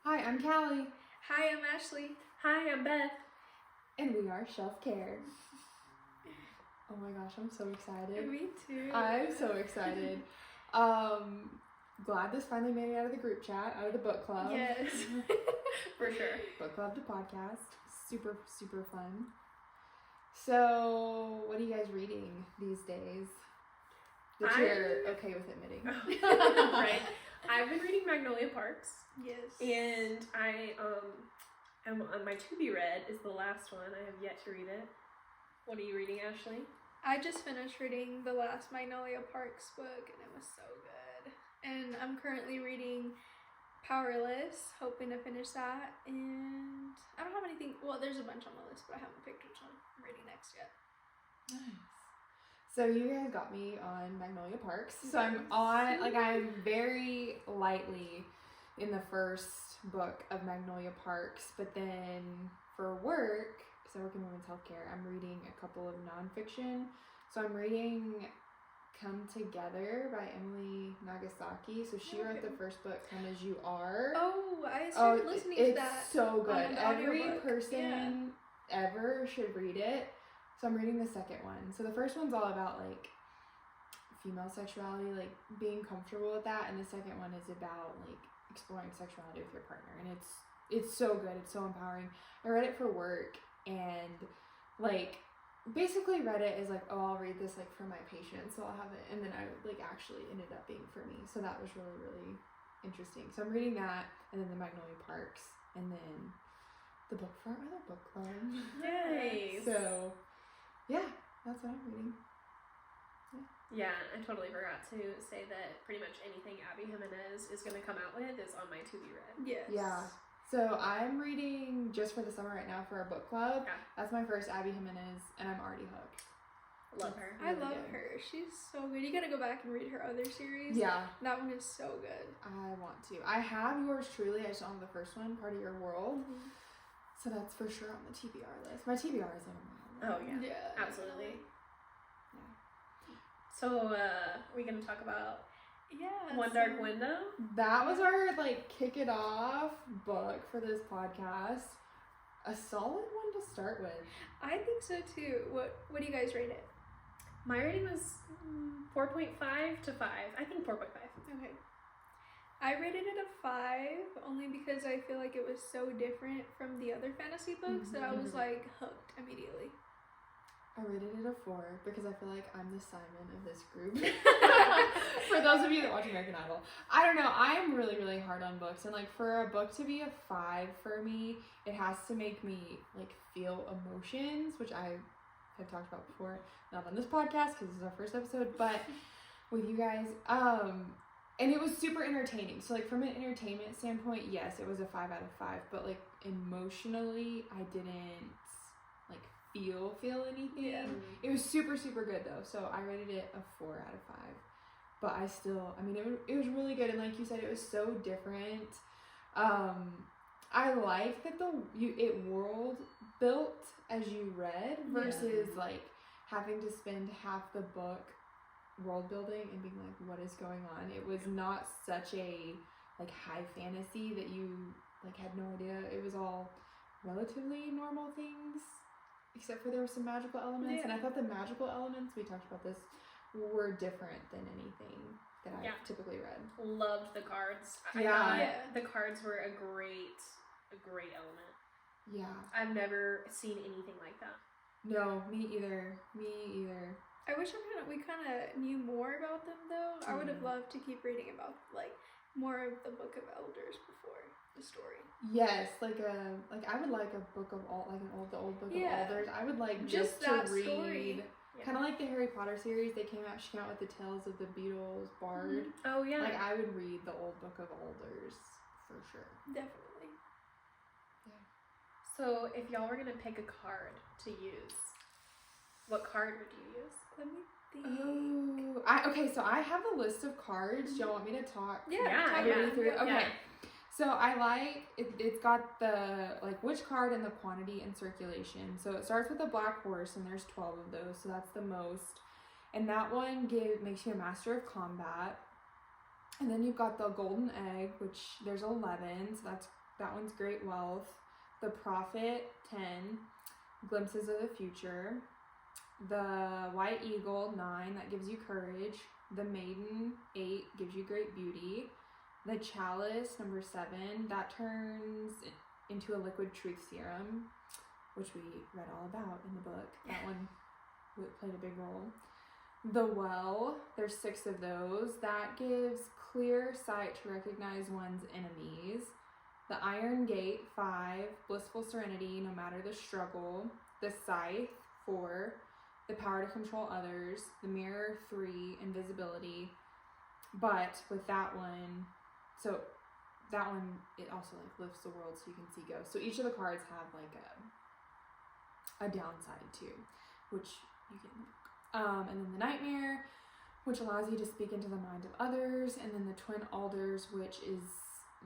Hi, I'm Callie. Hi, I'm Ashley. Hi, I'm Beth. And we are Shelf Care. Oh my gosh, I'm so excited. Me too. I'm so excited. Glad this finally made it out of the group chat, out of the book club. Yes. For sure. Book club to podcast. Super, super fun. So, what are you guys reading these days? That you're okay with admitting. Right. I've been reading Magnolia Parks. Yes. And I am on my to be read is the last one. I have yet to read it. What are you reading, Ashley? I just finished reading the last Magnolia Parks book and it was so good. And I'm currently reading Powerless, hoping to finish that. And I don't have anything, well, there's a bunch on the list, but I haven't picked which one I'm reading next yet. Nice. So you guys got me on Magnolia Parks. So I'm very lightly in the first book of Magnolia Parks, but then for work, because I work in women's healthcare, I'm reading a couple of nonfiction. So I'm reading Come Together by Emily Nagasaki. So she wrote the first book, Come As You Are. Oh, I started listening to that. It's so good. Every audiobook. person ever should read it. So I'm reading the second one. So the first one's all about like female sexuality, like being comfortable with that, and the second one is about like exploring sexuality with your partner, and it's so good. It's so empowering. I read it for work, and like basically read it as like, oh, I'll read this like for my patient, so I'll have it, and then I like actually ended up being for me. So that was really, really interesting. So I'm reading that, and then the Magnolia Parks, and then the book for our other book club. Nice. So yeah, that's what I'm reading. Yeah, I totally forgot to say that pretty much anything Abby Jimenez is going to come out with is on my to be read. Yes. Yeah. So I'm reading Just for the Summer right now for our book club. Yeah. That's my first Abby Jimenez, and I'm already hooked. Love her. I Really love good. her. She's so good. You gotta go back and read her other series. Yeah. That one is so good. I want to. I have Yours Truly. I just don't have the first one, Part of Your World. So that's for sure on the TBR list. My TBR is like a mile long. Oh, yeah. Yeah. Absolutely. Yeah. So, we're going to talk about Yeah. One Dark Window? That was our like kick it off book for this podcast. A solid one to start with. I think so too. What do you guys rate it? My rating was 4.5 to 5. I think 4.5. Okay. I rated it a 5 only because I feel like it was so different from the other fantasy books that I was like hooked immediately. I rated it a 4 because I feel like I'm the Simon of this group. For those of you that watch American Idol, I don't know. I'm really, really hard on books, and like for a book to be a 5 for me, it has to make me like feel emotions, which I have talked about before, not on this podcast because this is our first episode, but with you guys. And it was super entertaining. So like from an entertainment standpoint, yes, it was a 5 out of 5. But like emotionally, I didn't like feel anything. Yeah. It was super, super good though. So I rated it a 4 out of 5. But I still, I mean, it was really good. And like you said, it was so different. I like that it world built as you read versus like having to spend half the book world building and being like, what is going on? It was not such a like high fantasy that you like had no idea. It was all relatively normal things, except for there were some magical elements. And I thought the magical elements, we talked about this, were different than anything that I've typically read. Loved the cards. Yeah. I thought the cards were a great element. Yeah. I've never seen anything like that. No, me either. I wish we kind of knew more about them though. I would have loved to keep reading about like more of the Book of Elders before the story. Yes, like I would like a book of all like the old Book of Elders. I would like just that to read story. kind of like the Harry Potter series. She came out with the Tales of the Beatles Bard. Oh yeah. Like I would read the old Book of Elders for sure. Definitely. Yeah. So if y'all were gonna pick a card to use, what card would you use? Let me think. Oh, okay. So I have a list of cards. Do y'all want me to talk? Yeah. Through? Okay. Yeah. So I like it's got the like which card and the quantity and circulation. So it starts with a black horse and there's 12 of those, so that's the most. And that one makes you a master of combat. And then you've got the golden egg, which there's 11, so that's That one's Great Wealth. The Prophet, 10. Glimpses of the Future. The White Eagle, 9. That gives you courage. The Maiden, 8. Gives you great beauty. The Chalice, number 7. That turns into a liquid truth serum, which we read all about in the book. That one played a big role. The Well, there's 6 of those. That gives clear sight to recognize one's enemies. The Iron Gate, 5. Blissful serenity, no matter the struggle. The Scythe, 4. The power to control others. The Mirror, 3. Invisibility. But with that one, so that one, it also like lifts the world so you can see ghosts. So each of the cards have like a downside too, which you can and then the Nightmare, which allows you to speak into the mind of others, and then the Twin Alders, which is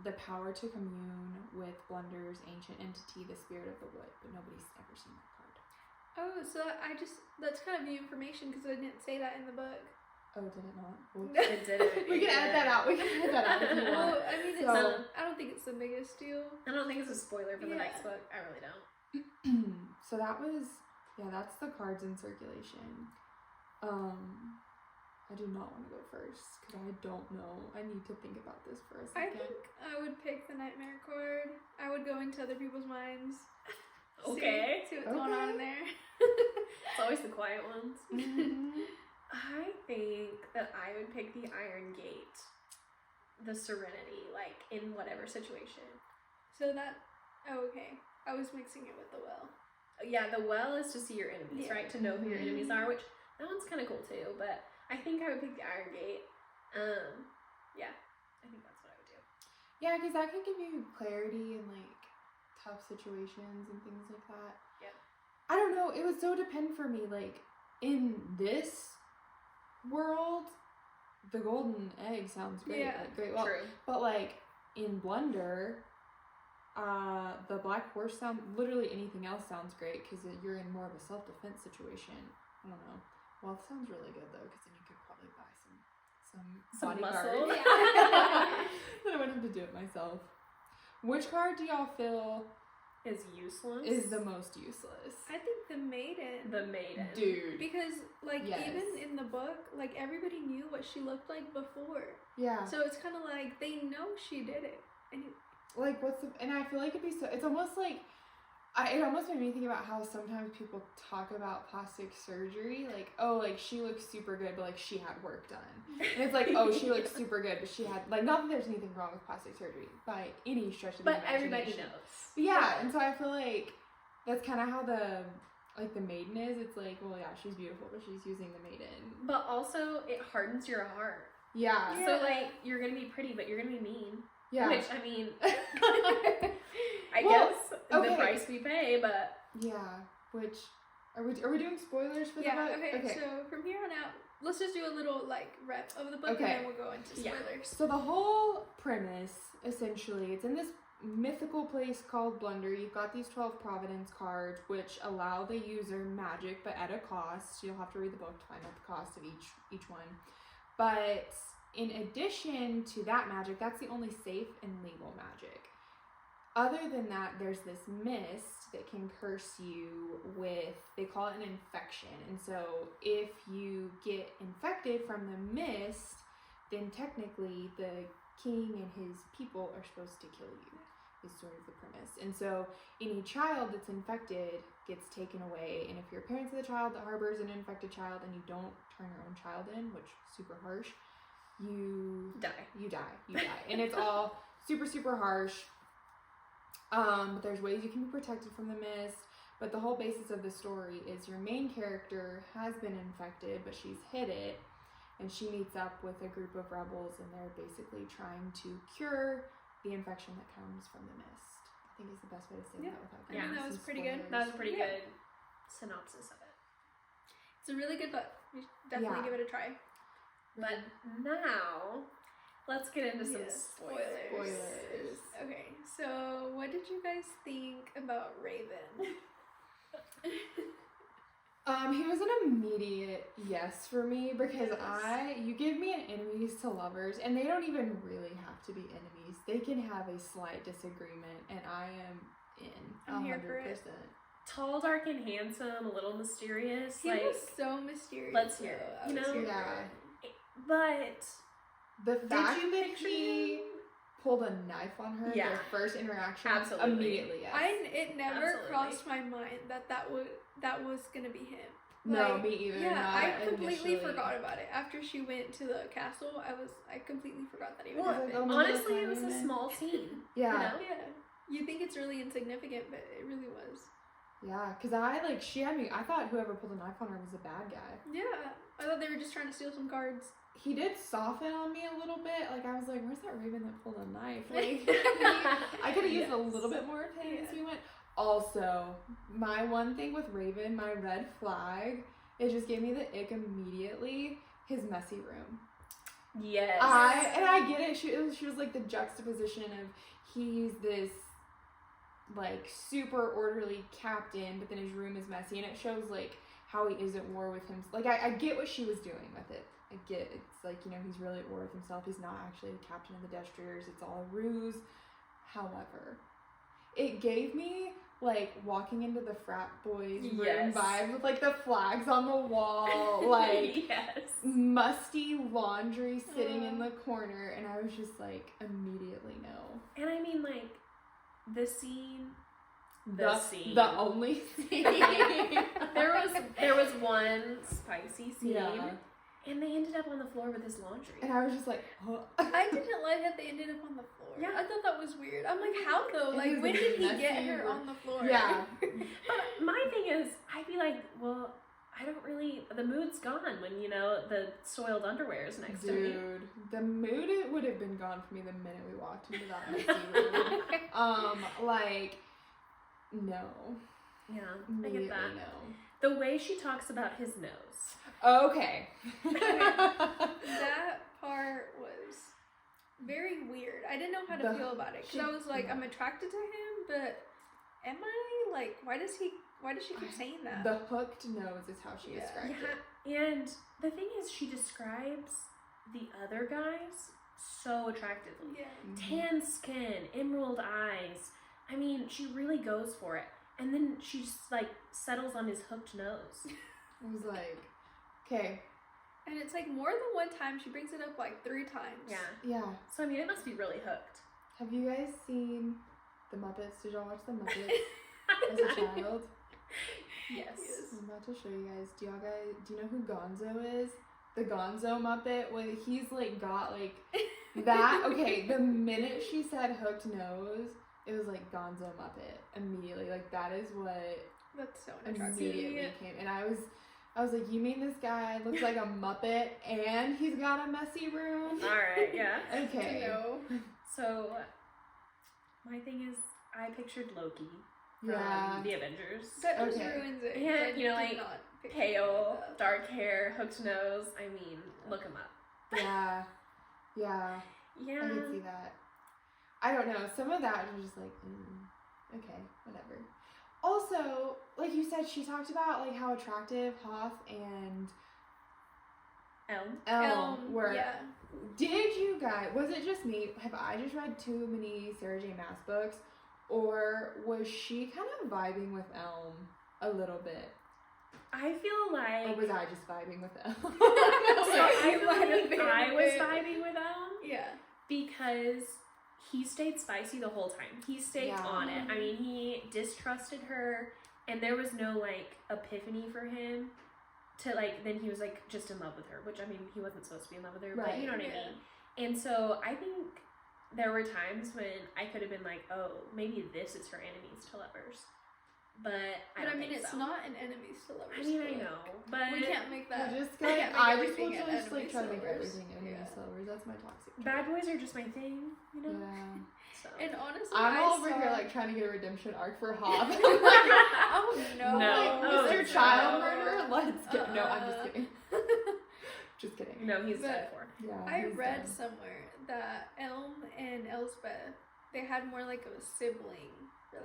the power to commune with Blunder's ancient entity, the spirit of the wood, but nobody's ever seen that card. Oh, so that's kind of new information because I didn't say that in the book. Oh, did it not? It didn't. We can edit that out. We can edit that out if you want. Well, I mean, I don't think it's the biggest deal. I don't think it's a spoiler for the next book. I really don't. So that was, that's the cards in circulation. I do not want to go first because I don't know. I need to think about this for a I second. think I would pick the Nightmare card. I would go into other people's minds. Okay. See what's going on in there. It's always the quiet ones. I think that I would pick the Iron Gate. The Serenity, like, in whatever situation. So that, okay. I was mixing it with the Well. Yeah, the Well is to see your enemies, right? To know who your enemies are, which, that one's kind of cool too, but I think I would pick the Iron Gate. Yeah, I think that's what I would do. Yeah, because that can give you clarity in, like, tough situations and things like that. Yeah. I don't know. It would so depend for me, like, in this world, the golden egg sounds great. Yeah, like, great. Well, true. But like in Blunder, the black horse sound, literally anything else sounds great because you're in more of a self-defense situation. I don't know. Well, it sounds really good though because then you could probably buy some muscle. bodyguard. Then I wouldn't have to do it myself. Which card do y'all feel Is useless? is the most useless? I think the Maiden. The Maiden. Dude. Because, like, Yes. even in the book, like, everybody knew what she looked like before. Yeah. So it's kind of like, they know she did it. And Like, and I feel like it's almost like, it almost made me think about how sometimes people talk about plastic surgery, like, oh, like, she looks super good, but, like, she had work done. And it's like, oh, she looks super good, but she had, like, not that there's anything wrong with plastic surgery by any stretch of the But everybody imagination. knows. Yeah, and so I feel like that's kind of how the Maiden is. It's like, well, yeah, she's beautiful, but she's using the Maiden. But also, it hardens your heart. Yeah. So, like, you're going to be pretty, but you're going to be mean. Yeah. Which, I mean, I Well, guess okay. the price we pay, but... Yeah, which, are we doing spoilers for the book? okay, so from here on out, let's just do a little, like, rep of the book, Okay. and then we'll go into spoilers. So the whole premise, essentially, it's in this mythical place called Blunder. You've got these 12 Providence cards, which allow the user magic, but at a cost. You'll have to read the book to find out the cost of each one. But in addition to that magic, that's the only safe and legal magic. Other than that, there's this mist that can curse you with, they call it an infection. And so if you get infected from the mist, then technically the king and his people are supposed to kill you, is sort of the premise. And so any child that's infected gets taken away. And if you're parents of the child that harbors an infected child and you don't turn your own child in, which is super harsh, you die. And it's all super, super harsh. But there's ways you can be protected from the mist. But the whole basis of the story is your main character has been infected, but she's hid it. And she meets up with a group of rebels, and they're basically trying to cure the infection that comes from the mist. I think is the best way to say that without I think that was pretty good. That was a pretty good synopsis of it. It's a really good book. You should definitely give it a try. But now, let's get into some spoilers. Spoilers. Okay, so what did you guys think about Raven? He was an immediate yes for me because Yes. you give me an enemies to lovers, and they don't even really have to be enemies. They can have a slight disagreement, and I am in. I'm here for it. 100%. Tall, dark, and handsome, a little mysterious. He like, was so mysterious. let's hear it, though. you I was know? here for Yeah. it. But The fact you that picture he him? pulled a knife on her, Yeah. their first interaction, Absolutely. immediately yes. It never Absolutely. crossed my mind that was gonna be him. no, Like, me either. Yeah, not I completely initially. forgot about it after she went to the castle. I completely forgot that even well, happened. oh my honestly, God, it was a man. small scene. Yeah. You know? Yeah, you think it's really insignificant, but it really was. Yeah, because she had me, I thought whoever pulled a knife on her was a bad guy. Yeah, I thought they were just trying to steal some cards. He did soften on me a little bit. Like, I was like, where's that Raven that pulled a knife? Like, I could have used a Yes. little bit more of him as Yeah. we went. Also, my one thing with Raven, my red flag, it just gave me the ick immediately. His messy room. Yes. I get it. She was like the juxtaposition of he's this like super orderly captain, but then his room is messy, and it shows like how he is at war with him. Like I get what she was doing with it. I get it's like, you know, he's really at war with himself. He's not actually the captain of the Destriers. It's all a ruse. However, it gave me like walking into the frat boys room Yes. vibes with like the flags on the wall, like yes. musty laundry sitting in the corner, and I was just like immediately no. And I mean, like, the scene. The only scene. There was one spicy scene, Yeah. and they ended up on the floor with his laundry. And I was just like, huh. I didn't like that they ended up on the floor. Yeah. I thought that was weird. I'm like, how though? It Like, was when a did he messy get her room. on the floor? Yeah. But my thing is, I'd be like, well, I don't really. The mood's gone when, you know, the soiled underwear is next to me. Dude, the mood it would have been gone for me the minute we walked into that messy room. Like, no. Yeah, I Immediately get that. no. The way she talks about his nose. Okay. That part was very weird. I didn't know how to feel about it because I was like, I'm attracted to him, but am I? Like, why does she keep saying that? The hooked nose is how she Yeah. described it. Yeah, and the thing is, she describes the other guys so attractively. Yeah. Tan skin, emerald eyes. I mean, she really goes for it. And then she just, like, settles on his hooked nose. I was like, okay. And it's like more than one time. She brings it up like 3 times. Yeah. Yeah. So, I mean, it must be really hooked. Have you guys seen The Muppets? Did y'all watch The Muppets as a child? Yes. I'm about to show you guys. Do you know who Gonzo is? The Gonzo Muppet, when he's like got like that. Okay, the minute she said hooked nose, it was like Gonzo Muppet immediately. Like that is what That's so unattractive. immediately came. And I was like, you mean this guy looks like a Muppet and he's got a messy room? All right, yeah. Okay. No. So, my thing is, I pictured Loki from Yeah. the Avengers. That just Okay. ruins it. Yeah, I you know, did like, not picture Pale, that. dark hair, hooked nose. I mean, look him up. Yeah. Yeah. Yeah. I could see that. I don't know. Some of that was just like, okay, whatever. Also, like you said, she talked about like how attractive Hoth and Elm were. Yeah. Did you guys? Was it just me? Have I just read too many Sarah J. Maas books, or was she kind of vibing with Elm a little bit, I feel like. or was I just vibing with Elm? So You might I have think been I a was bit. vibing with Elm Yeah. because he stayed spicy the whole time. He stayed Yeah. on it. I mean, he distrusted her, and there was no like epiphany for him to like. Then he was like just in love with her, which I mean, he wasn't supposed to be in love with her, but Right. you know what I Yeah. mean. And so I think there were times when I could have been like, oh, maybe this is her enemies to lovers, but I But don't I mean, think it's so. not an enemies to lovers. I mean, I book. know, but We can't make that. I just we like can't make I just everything want to an just like enemies try to make lovers. everything enemies Yeah. to lovers. That's my toxic. trait. bad boys are just my thing, you know. Yeah. So. And honestly, I'm I all over saw... here like trying to get a redemption arc for Hoth. Oh no. No. Like, Oh, Mr. no. Child Murderer, let's go. No, I'm just Uh-uh. kidding. Just kidding. No, he's But- dead for. Yeah. I he's read done. somewhere that Elm and Elspeth, they had more like a sibling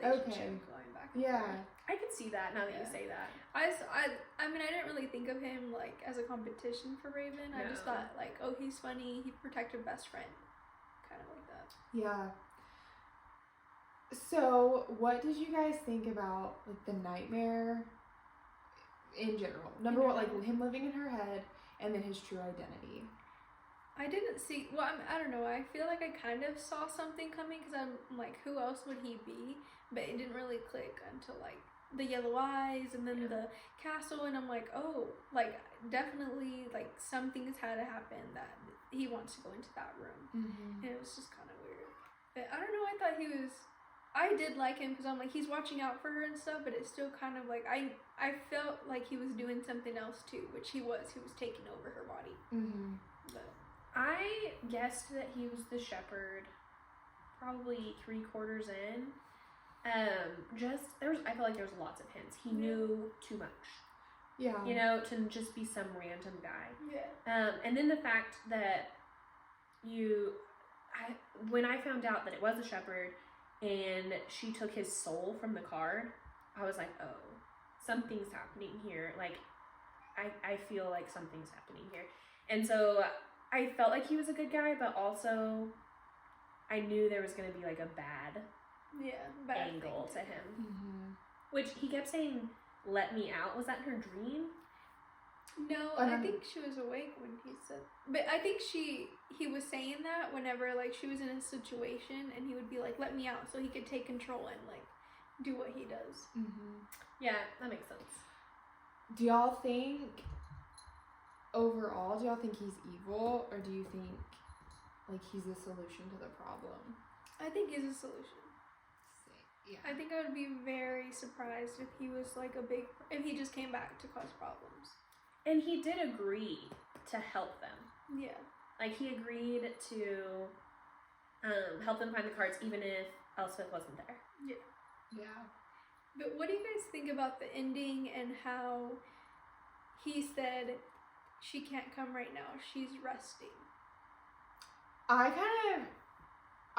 relationship going back and forth. I can see that now that you say that. I mean, I didn't really think of him like as a competition for Raven. I just thought like, oh, he's funny. He protected best friend, kind of like that. Yeah. So, what did you guys think about like the nightmare in general? Number one, like him living in her head, and then his true identity. I didn't see. Well, I don't know. I feel like I kind of saw something coming because I'm like, who else would he be? But it didn't really click until like the yellow eyes and then the castle, and I'm like, oh, like definitely like something's had to happen that he wants to go into that room, and it was just kind of weird. But I don't know. I thought he was. I did like him because I'm like, he's watching out for her and stuff, but it's still kind of like I felt like he was doing something else too, which he was taking over her body. But I guessed that he was the shepherd probably 3/4 in. I feel like there was lots of hints. He knew too much. Yeah. You know, to just be some random guy. Yeah. And then the fact that when I found out that it was a shepherd and she took his soul from the card, I was like, oh, something's happening here. Like, I feel like something's happening here. And so I felt like he was a good guy, but also I knew there was going to be like a bad angle to him. Which he kept saying, let me out. Was that her dream? No, I think she was awake when he said. But I think he was saying that whenever like she was in a situation and he would be like, let me out, so he could take control and like do what he does. Yeah, that makes sense. Do y'all think overall, do y'all think he's evil, or do you think like he's a solution to the problem? I think he's a solution. Yeah. I think I would be very surprised if he was like if he just came back to cause problems. And he did agree to help them. Yeah. Like, he agreed to help them find the cards even if Elspeth wasn't there. Yeah. But what do you guys think about the ending and how he said she can't come right now, she's resting? I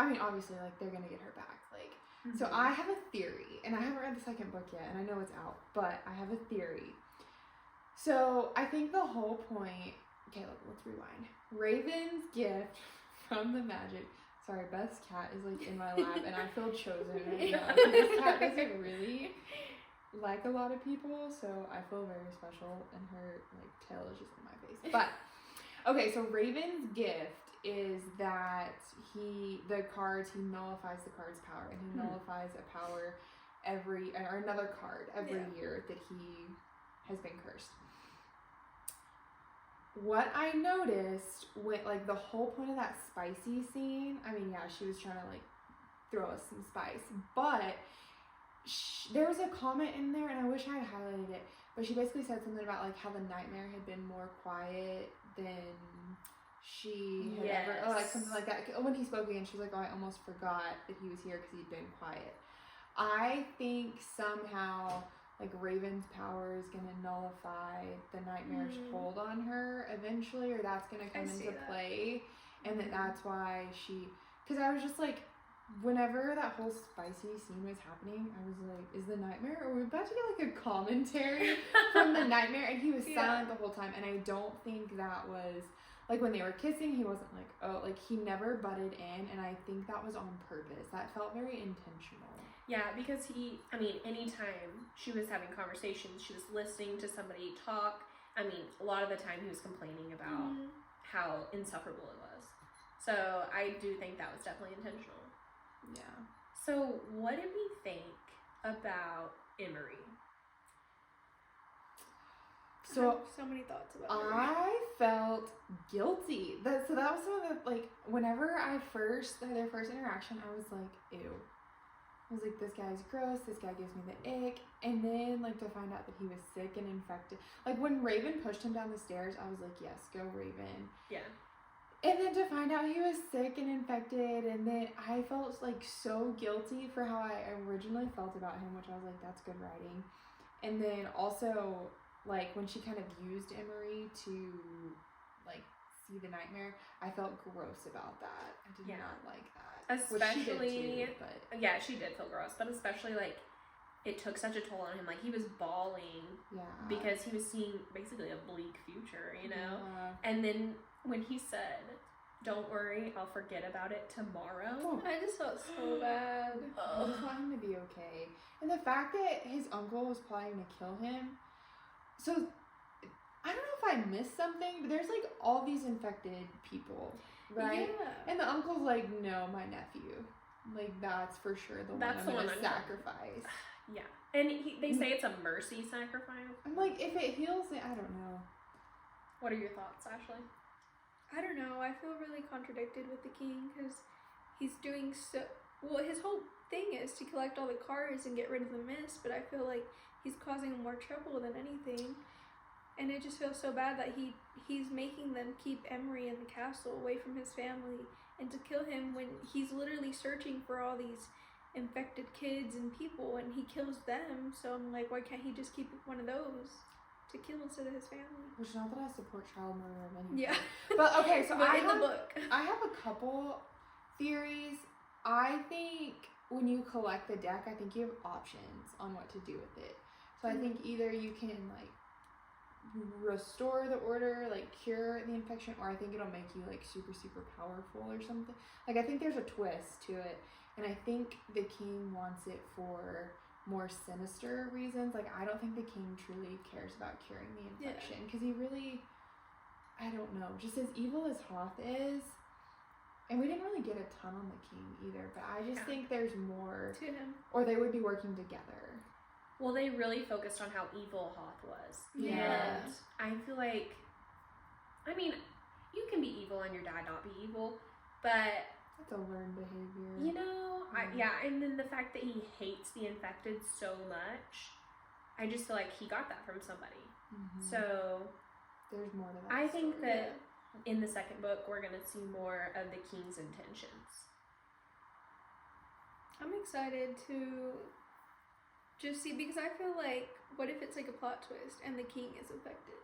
mean, obviously, like, they're gonna get her back. Like, so I have a theory, and I haven't read the second book yet, and I know it's out, but I have a theory. So I think the whole point. Okay, let's rewind. Raven's gift from the magic. Sorry, Beth's cat is like in my lap, and I feel chosen right now. This cat doesn't really like a lot of people, so I feel very special, and her like tail is just in my face. But okay, so Raven's gift is that he nullifies the card's power, and he nullifies a power or another card every year that he has been cursed. What I noticed with like the whole point of that spicy scene, I mean, yeah, she was trying to like throw us some spice, but there was a comment in there, and I wish I had highlighted it, but she basically said something about like how the nightmare had been more quiet than she had ever, or like something like that. When he spoke again, she was like, oh, I almost forgot that he was here because he'd been quiet. I think somehow like Raven's power is going to nullify the nightmare's hold on her eventually, or that's going to come into play, and that's why because I was just like, whenever that whole spicy scene was happening, I was like, is the nightmare, or are we about to get like a commentary from the nightmare? And he was silent the whole time, and I don't think that was, like when they were kissing, he wasn't like, oh, like he never butted in, and I think that was on purpose. That felt very intentional. Yeah, because anytime she was having conversations, she was listening to somebody talk. I mean, a lot of the time he was complaining about how insufferable it was. So I do think that was definitely intentional. Yeah. So what did we think about Emery? So I have so many thoughts about Emery. I felt guilty. So that was some of the, like, whenever their first interaction, I was like, ew. I was like, this guy's gross, this guy gives me the ick. And then, like, to find out that he was sick and infected. Like, when Raven pushed him down the stairs, I was like, yes, go Raven. Yeah. And then to find out he was sick and infected, and then I felt, like, so guilty for how I originally felt about him, which I was like, that's good writing. And then also, like, when she kind of used Emery to, like, see the nightmare, I felt gross about that. I did not like that. Which she did especially, too, but yeah, she did feel gross, but especially like it took such a toll on him. Like he was bawling yeah. because he was seeing basically a bleak future, you know. Yeah. And then when he said, "Don't worry, I'll forget about it tomorrow," I just felt so bad. I just want him to be okay. And the fact that his uncle was plotting to kill him. So, I don't know if I missed something, but there's like all these infected people, right? Yeah. And the uncle's like, no, my nephew. Like, that's for sure the That's one I'm the one gonna I'm sacrifice. Yeah, and they say it's a mercy sacrifice. I'm like, if it heals it, I don't know. What are your thoughts, Ashley? I don't know. I feel really contradicted with the king because he's doing so well. His whole thing is to collect all the cards and get rid of the mist, but I feel like he's causing more trouble than anything. And it just feels so bad that he's making them keep Emery in the castle away from his family and to kill him when he's literally searching for all these infected kids and people and he kills them. So I'm like, why can't he just keep one of those to kill instead of his family? Which, not that I support child murder of any Yeah. But okay, so But I in have, the book. I have a couple theories. I think when you collect the deck, I think you have options on what to do with it. So I think either you can like restore the order, like cure the infection, or I think it'll make you like super, super powerful or something. Like I think there's a twist to it. And I think the king wants it for more sinister reasons. Like I don't think the king truly cares about curing the infection because he really, I don't know, just as evil as Hoth is, and we didn't really get a ton on the king either, but I just think there's more To him. or they would be working together. Well, they really focused on how evil Hoth was. Yeah. And I feel like, I mean, you can be evil and your dad not be evil, but That's a learned behavior. you know, and then the fact that he hates the infected so much, I just feel like he got that from somebody. Mhm. So There's more to that. I think story. that in the second book, we're going to see more of the king's intentions. I'm excited to just see because I feel like what if it's like a plot twist and the king is infected?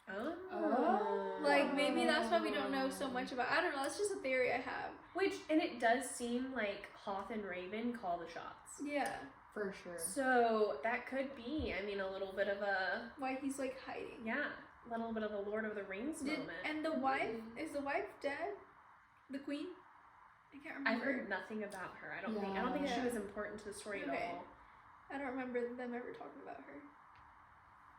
Oh. Like maybe that's why we don't know so much about. I don't know. That's just a theory I have. And it does seem like Hoth and Raven call the shots. Yeah. For sure. So that could be, I mean, a little bit of a, Why he's like hiding. yeah, a little bit of a Lord of the Rings moment. And the wife is the wife dead? The queen? I can't remember. I've heard nothing about her. I don't think she Yeah. was important to the story at Okay. all. I don't remember them ever talking about her.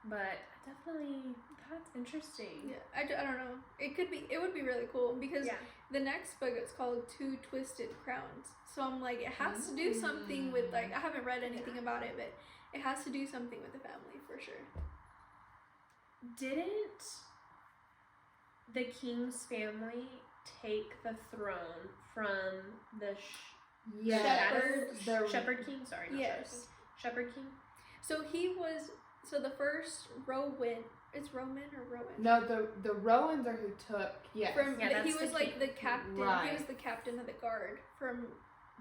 But definitely, that's interesting. Yeah, I don't know. It would be really cool because Yeah. the next book it's called Two Twisted Crowns. So I'm like, it has to do something with like I haven't read anything about it, but it has to do something with the family for sure. Didn't the king's family take the throne from the Shepherd King? Sorry, not Yes. Shepherd King. So the first Rowan. It's Roman or Rowan? No, the Rowans are who took. Yes. He was the like king. the captain. Right. He was the captain of the guard from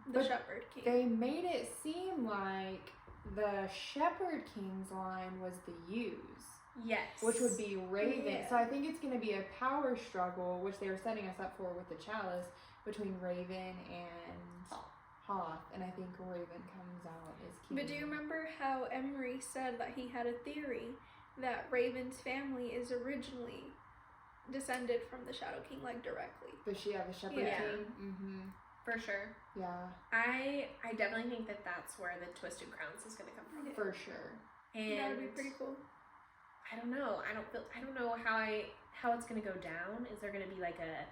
the But Shepherd King. They made it seem like the Shepherd King's line was the Use, Yes. which would be Raven. Yeah. So I think it's going to be a power struggle, which they were setting us up for with the Chalice, between Raven and Hoth. And I think Raven comes out as king. But do you remember how Emery said that he had a theory that Raven's family is originally descended from the Shadow King, like directly? The Shepherd Yeah. King? Mm-hmm. For sure. Yeah, I definitely think that that's where the Twisted Crowns is going to come from. for sure. And That would be pretty cool. I don't know. I don't know how it's going to go down. Is there going to be like a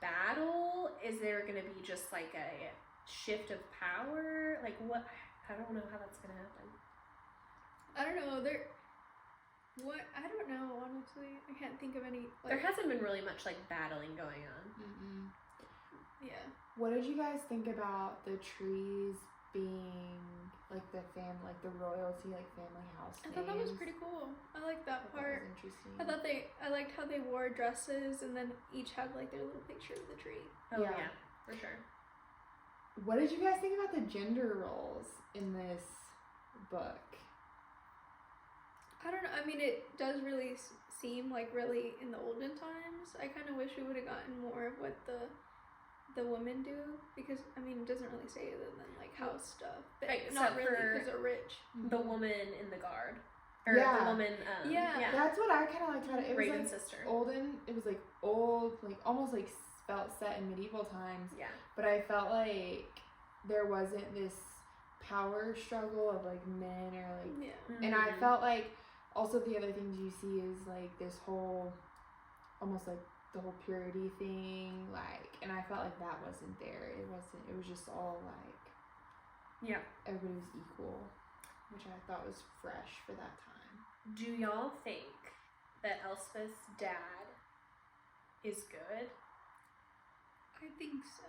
battle? Is there going to be just like a shift of power? Like what? I don't know how that's going to happen. I don't know. I don't know, honestly. I can't think of any. There hasn't been really much like battling going on. Mm-mm. Yeah. What did you guys think about the trees being like the royalty, like family house? I thought that was names? pretty cool. I like that I thought part. that was interesting. I liked how they wore dresses and then each had like their little picture of the tree. Oh Yeah. yeah, for sure. What did you guys think about the gender roles in this book? I don't know. I mean, it does really seem like really in the olden times. I kind of wish we would have gotten more of what the the women do, because I mean it doesn't really say other than like house stuff, but Except not really for because they're rich. The woman in the guard. Or Yeah. the woman, Yeah. That's what I kind of liked about it. It was Raven's like sister. it was like old, like almost like felt set in medieval times. Yeah. But I felt like there wasn't this power struggle of like men or like, Yeah. and I felt like also the other things you see is like this whole, almost like the whole purity thing, like, and I felt like that wasn't there. It was just all like, Yeah. everybody was equal, which I thought was fresh for that time. Do y'all think that Elspeth's dad is good? I think so.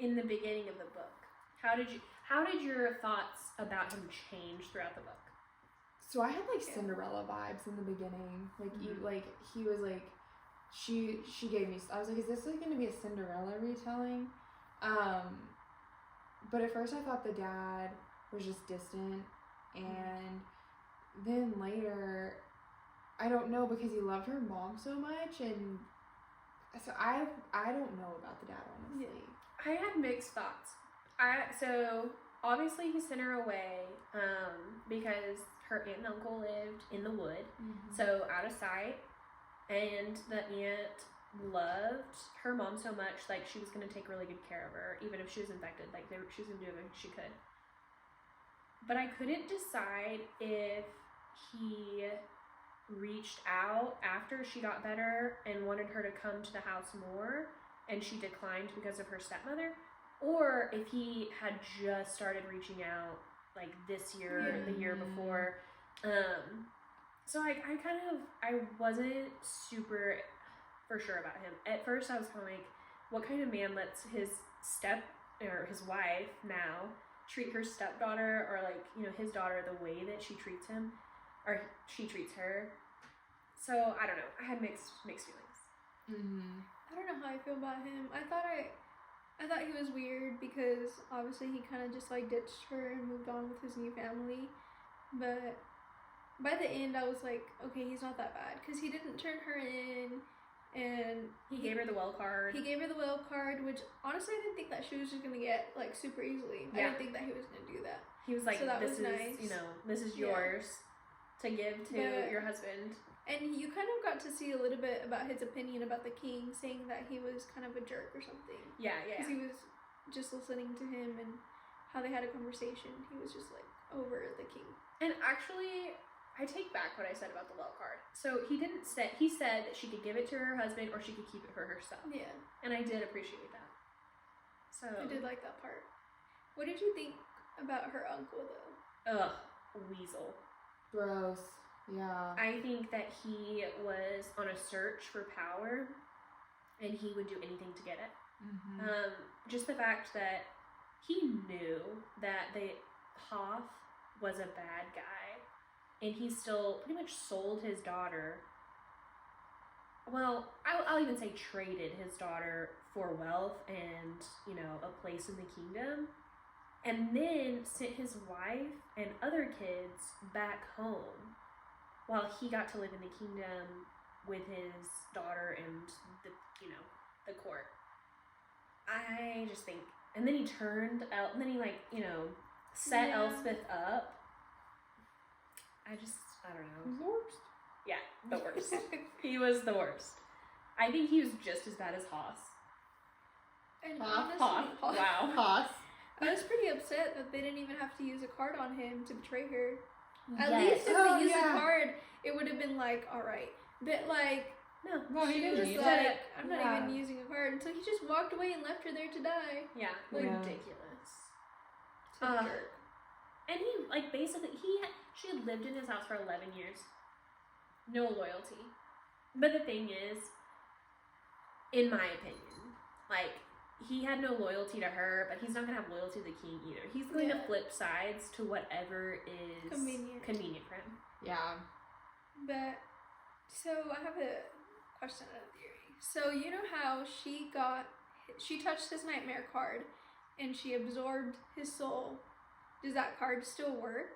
In the beginning of the book, how did your thoughts about him change throughout the book? So I had like Cinderella vibes in the beginning. Like he was like, she gave me. I was like, is this like going to be a Cinderella retelling? But at first I thought the dad was just distant, and then later, I don't know, because he loved her mom so much, and so I don't know about the dad, honestly. I had mixed thoughts. So obviously he sent her away because her aunt and uncle lived in the wood, so out of sight, and the aunt loved her mom so much, like she was gonna take really good care of her, even if she was infected. Like she was gonna do everything she could. But I couldn't decide if he reached out after she got better and wanted her to come to the house more, and she declined because of her stepmother, or if he had just started reaching out like this year, the year before. So I wasn't super for sure about him. At first I was kind of like, what kind of man lets his wife now treat her stepdaughter, or like, you know, his daughter, the way that she treats him, or she treats her. So I don't know. I had mixed feelings. I don't know how I feel about him. I thought he was weird because obviously he kind of just like ditched her and moved on with his new family. But by the end, I was like, okay, he's not that bad, because he didn't turn her in, and He gave her the well card. He gave her the well card, which honestly I didn't think that she was just gonna get like super easily. Yeah. I didn't think that he was gonna do that. He was like, So that this was is nice. you know, this is Yeah. yours to give to But- your husband. And you kind of got to see a little bit about his opinion about the king, saying that he was kind of a jerk or something. Yeah. Because he was just listening to him and how they had a conversation. He was just like over the king. And actually, I take back what I said about the well card. So he said that she could give it to her husband or she could keep it for herself. Yeah. And I did appreciate that. So I did like that part. What did you think about her uncle though? ugh, weasel. Gross. Yeah. I think that he was on a search for power, and he would do anything to get it. Just the fact that he knew that Hoth was a bad guy, and he still pretty much sold his daughter. Well, I'll even say traded his daughter for wealth and, you know, a place in the kingdom, and then sent his wife and other kids back home while he got to live in the kingdom with his daughter and the court. I just think, and then he turned out, and then he set Elspeth up. I don't know. Worst. Yeah, the worst. He was the worst. I think he was just as bad as Haas. And Hoth. honestly, Wow. Hoss. I was pretty upset that they didn't even have to use a card on him to betray her. At Yes. least if they used a card, it would have been like, alright. But like, No, he she didn't was need like, it. I'm not even using a card. Until he just walked away and left her there to die. Yeah, Yeah. ridiculous. Such a jerk. And he, basically, she had lived in his house for 11 years. No loyalty. But the thing is, in my opinion, he had no loyalty to her, but he's not going to have loyalty to the king either. He's going to flip sides to whatever is convenient for him. Yeah. But, so I have a question and a theory. So you know how she touched his nightmare card and she absorbed his soul. Does that card still work?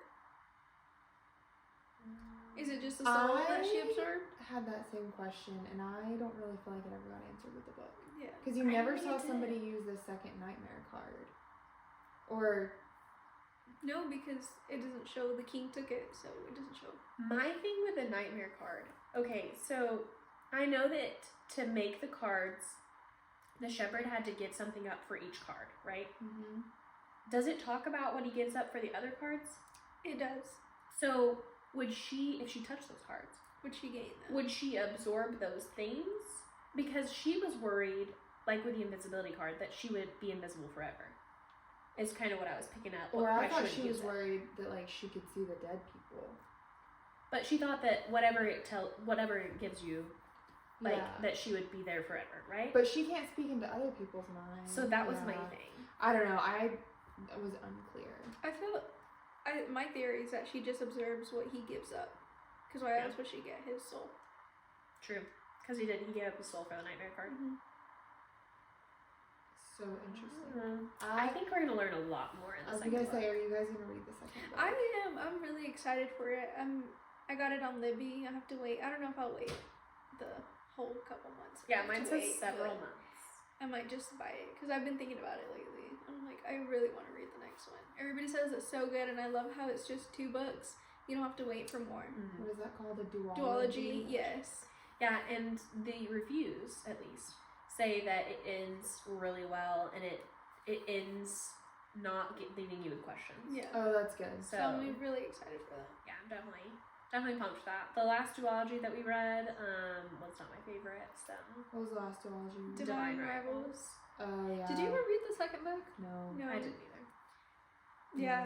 Is it just the soul that she absorbed? I had that same question, and I don't really feel like it ever got answered with the book. Yeah. Because you never saw somebody use the second nightmare card. Or... No, because it doesn't show the king took it, so it doesn't show. My thing with the nightmare card. Okay, so I know that to make the cards, the shepherd had to give something up for each card, right? Mm-hmm. Does it talk about what he gives up for the other cards? It does. So would she, if she touched those cards, Would she gain them? would she absorb those things? Because she was worried, like with the invisibility card, that she would be invisible forever. Is kind of what I was picking up. Or I why thought wouldn't she use was it. worried that, like, she could see the dead people. But she thought that whatever it gives you, like, Yeah. that she would be there forever, right? But she can't speak into other people's minds. So that was my Yeah. thing. I don't know. I was unclear. I feel, my theory is that she just observes what he gives up. Because why else would she get his soul? True. Because he gave up his soul for the nightmare card. Mm-hmm. So interesting. I think we're going to learn a lot more in I the was second gonna book. say, are you guys gonna read the second book? I am. I'm really excited for it. I got it on Libby. I have to wait. I don't know if I'll wait the whole couple months. Yeah, I have mine to says wait, several but months. I might just buy it because I've been thinking about it lately. I'm like, I really want to read the next one. Everybody says it's so good, and I love how it's just 2 books. You don't have to wait for more. Mm-hmm. What is that called? A Duology, yes. Yeah, and the reviews, at least, say that it ends really well, and it ends not leaving you with questions. Yeah. Oh, that's good. So I'm really excited for that. Yeah, I'm definitely pumped for that. The last duology that we read was not my favorite. So What was the last duology? Divine Divine Rivals. Oh, yeah. Did you ever read the second book? No. No. I didn't either. Yeah.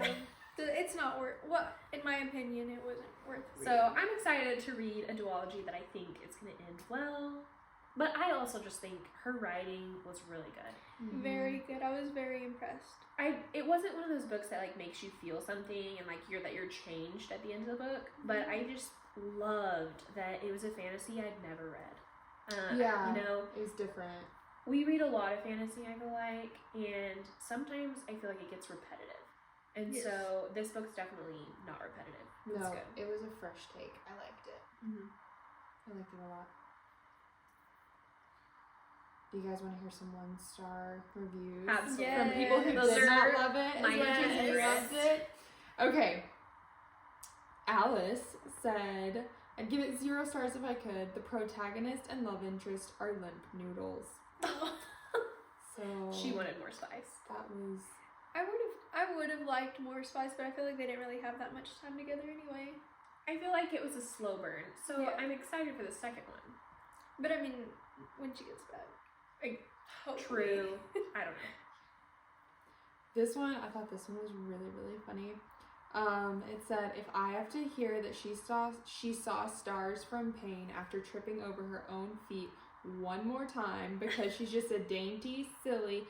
It's not worth. Well, in my opinion, it wasn't worth. So Reading. I'm excited to read a duology that I think is going to end well. But I also just think her writing was really good. Mhm. Very good. I was very impressed. It wasn't one of those books that like makes you feel something and like you're changed at the end of the book. But I just loved that it was a fantasy I'd never read. Yeah. You know, It was different. we read a lot of fantasy, I feel like, and sometimes I feel like it gets repetitive. And Yes. so this book's definitely not repetitive. It's No, good. it was a fresh take. I liked it. Mm-hmm. I liked it a lot. Do you guys want to hear some 1-star reviews? Absolutely. From people who Those did are not love it as my much as you favorites. loved it? Okay. Alice said, I'd give it 0 stars if I could. The protagonist and love interest are limp noodles. So She wanted more spice. that was I would have liked more spice, but I feel like they didn't really have that much time together anyway. I feel like it was a slow burn, so Yeah. I'm excited for the second one. But I mean, when she gets back, hopefully. True. I don't know. this one. I thought this one was really, really funny. It said, if I have to hear that she saw stars from pain after tripping over her own feet one more time because she's just a dainty, silly,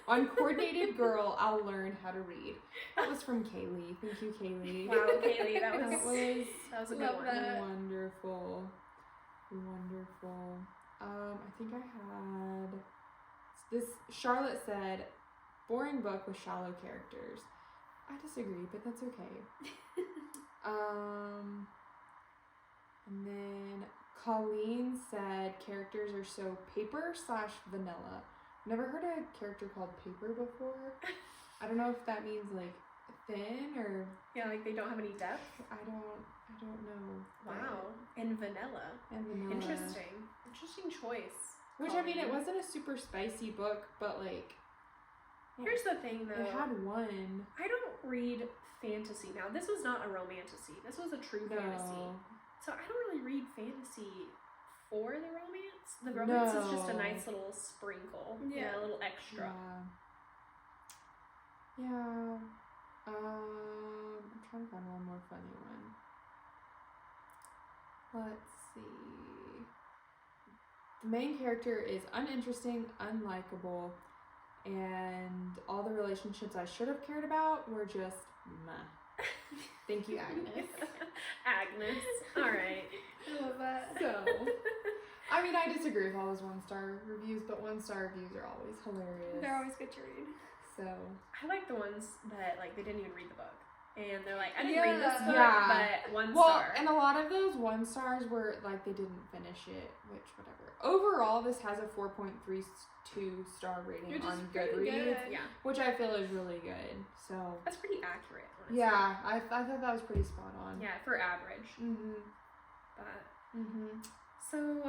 uncoordinated girl, I'll learn how to read. That was from Kaylee. Thank you, Kaylee. Wow, Kaylee, that was a good Love one. that. Wonderful. Wonderful. I think I had this. Charlotte said, boring book with shallow characters. I disagree, but that's okay. And then Colleen said characters are so paper/vanilla. Never heard a character called paper before. I don't know if that means like thin or Yeah, like they don't have any depth. I don't know. Wow. And vanilla. And vanilla. Interesting choice. Which I mean, it Colleen. wasn't a super spicy book, but like Here's the thing though. it had one. I don't read fantasy. Now, this was not a romantasy. This was a true fantasy. No. So I don't really read fantasy for the romance. The romance is just a No. nice little sprinkle. Yeah. You know, a little extra. Yeah. I'm trying to find one more funny one. Let's see. The main character is uninteresting, unlikable, and all the relationships I should have cared about were just meh. Thank you, Agnes. Agnes. Alright. I love that. So, I mean, I disagree with all those 1-star reviews, but 1-star reviews are always hilarious. They're always good to read. So, I like the ones that, like, they didn't even read the book. and they're like, I didn't read this book, Yeah. but 1 Well, star. and a lot of those 1 stars were like they didn't finish it, which whatever. Overall, this has a 4.32 star rating Which is on pretty Goodreads, good. Yeah, which I feel is really good. So that's pretty accurate, honestly. yeah, I thought that was pretty spot on. Yeah, for average. Mhm. But Mhm. so,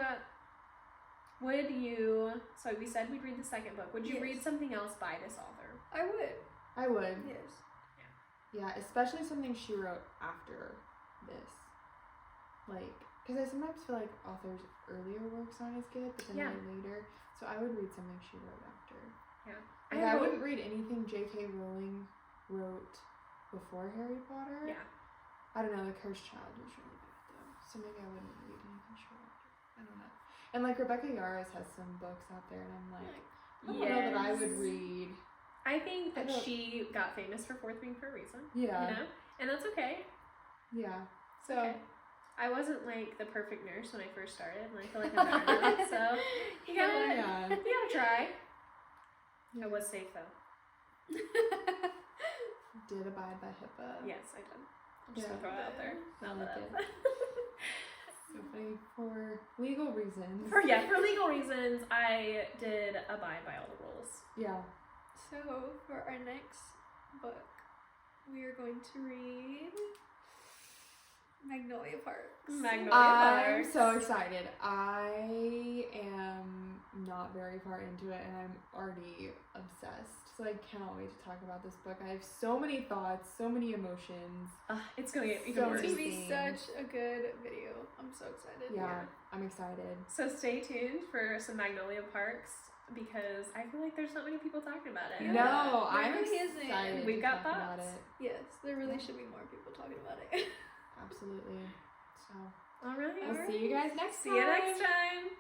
would you? So we said we'd read the second book. Would you Yes. read something else by this author? I would. I would. Yes. Yeah, especially something she wrote after this. Like, because I sometimes feel like authors' earlier works aren't as good, but then Yeah. they're later. So I would read something she wrote after. Yeah. Like, I wouldn't read anything J.K. Rowling wrote before Harry Potter. Yeah. I don't know, The Cursed Child was really bad though. So maybe I wouldn't read anything she wrote after. I don't know. And like Rebecca Yarros has some books out there, and I'm like, I don't know that I would Yes. read. I think that I don't- she got famous for Fourth Ring for a reason. Yeah. You know? And that's okay. Yeah. So, Okay. I wasn't like the perfect nurse when I first started, and I feel like I'm better now. So you gotta, yeah. you gotta try. I was safe though. Did abide by HIPAA. Yes, I did. I'm just gonna Yeah. throw it out there. I Not like that. So funny for legal reasons. For legal reasons, I did abide by all the rules. Yeah. So for our next book, we are going to read Magnolia Parks. Magnolia I'm Parks. so excited. I am not very far into it, and I'm already obsessed. So I cannot wait to talk about this book. I have so many thoughts, so many emotions. It's gonna get even So worse. It's gonna be Things. such a good video. I'm so excited. Yeah, I'm excited. So stay tuned for some Magnolia Parks because I feel like there's not many people talking about it. Yeah. No, there I'm really isn't. excited. We've to got talk about thoughts. it. Yes, there really Yeah. should be more people talking about it. Absolutely. So All right. we'll see you guys next time. See you next time.